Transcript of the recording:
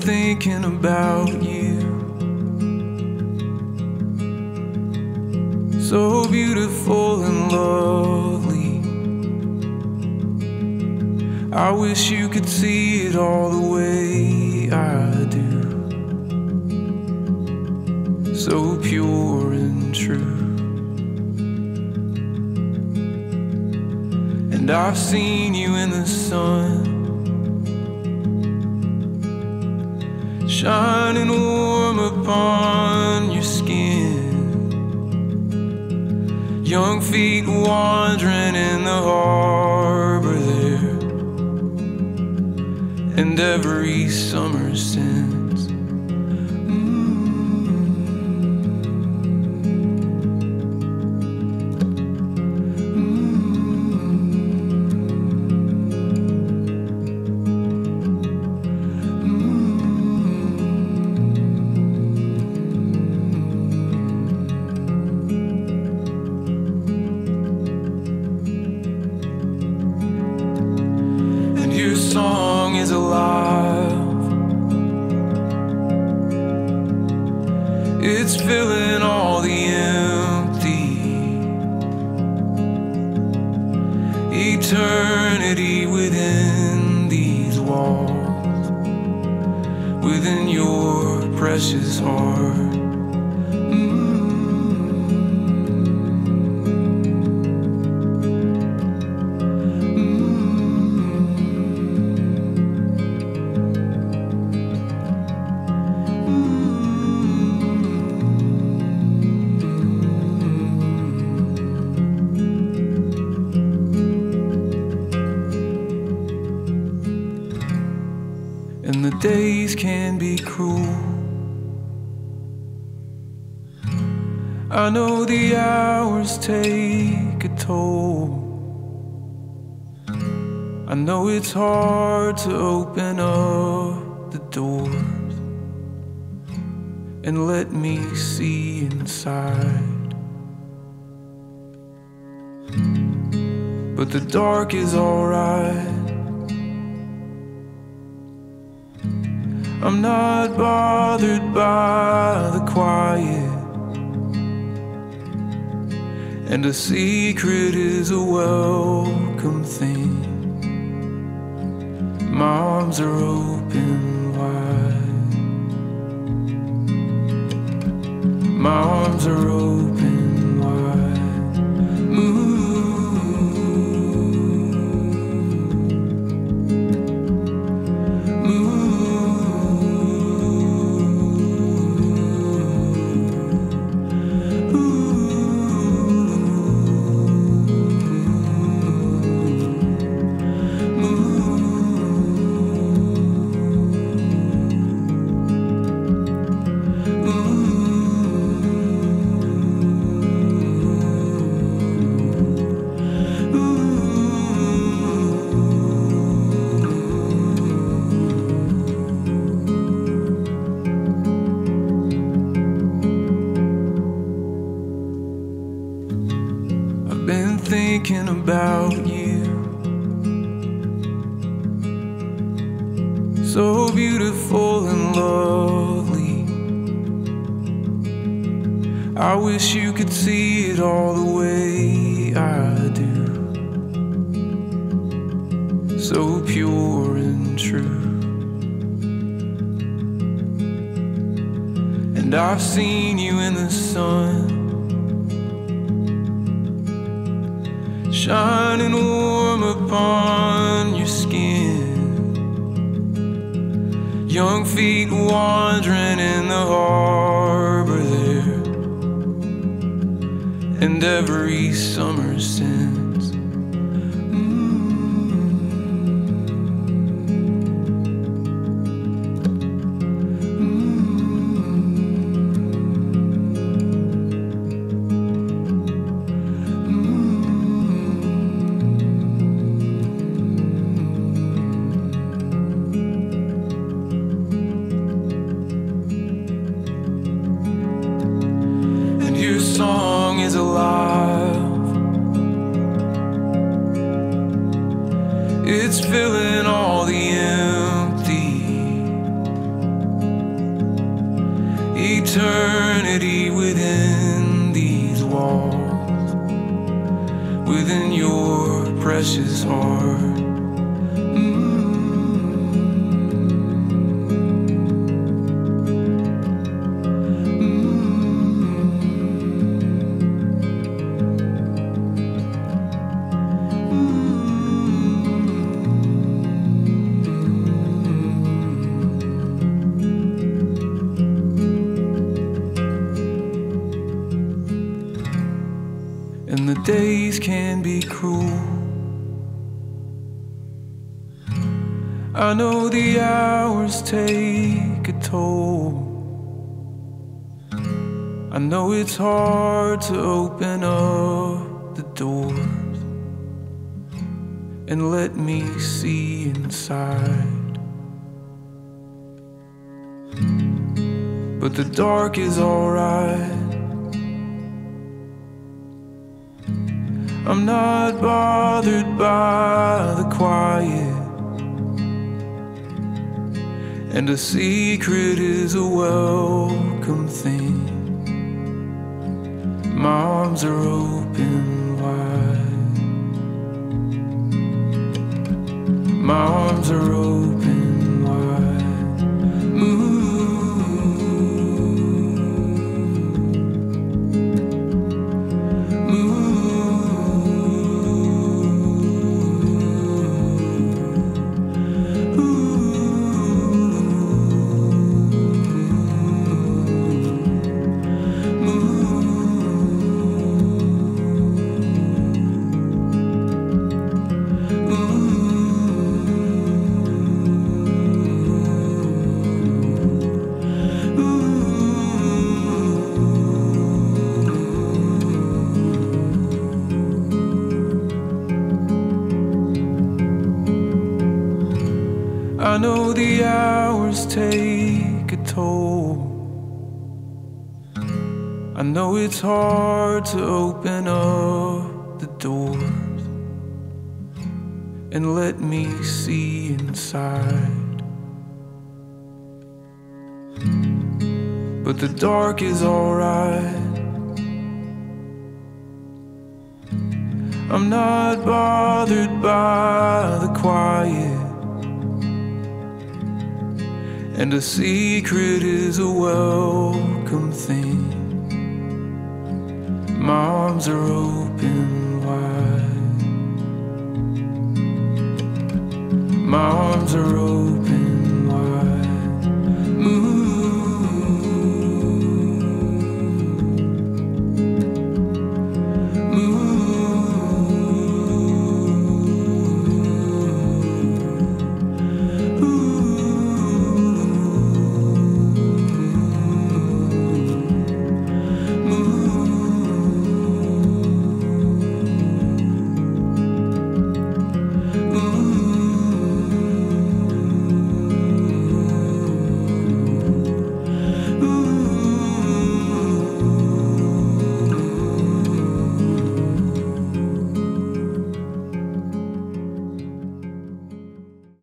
thinking about you. So beautiful and lovely. I wish you could see it all the way I do. So pure and true. And I've seen you in the sun, shining warm upon your skin. Young feet wandering in the harbor there, and every summer since. Song is alive. It's filling all the empty. Eternity within these walls, within your precious heart. And the days can be cruel. I know the hours take a toll. I know it's hard to open up the doors and let me see inside. But the dark is alright. I'm not bothered by the quiet, and a secret is a welcome thing. My arms are open wide. My arms are open wide. Move. Thinking about you, so beautiful and lovely. I wish you could see it all the way I do. So pure and true. And I've seen you in the sun, shining warm upon your skin. Young feet wandering in the harbor there, and every summer since. Song is alive. eternity within these walls, within your precious heart. And the days can be cruel. I know the hours take a toll. I know it's hard to open up the doors and let me see inside. But the dark is alright. I'm not bothered by the quiet, and a secret is a welcome thing. My arms are open wide. My arms are open wide. Move. I know the hours take a toll. I know it's hard to open up the doors and let me see inside. But the dark is alright. I'm not bothered by the quiet, and a secret is a welcome thing. My arms are open wide. My arms are open.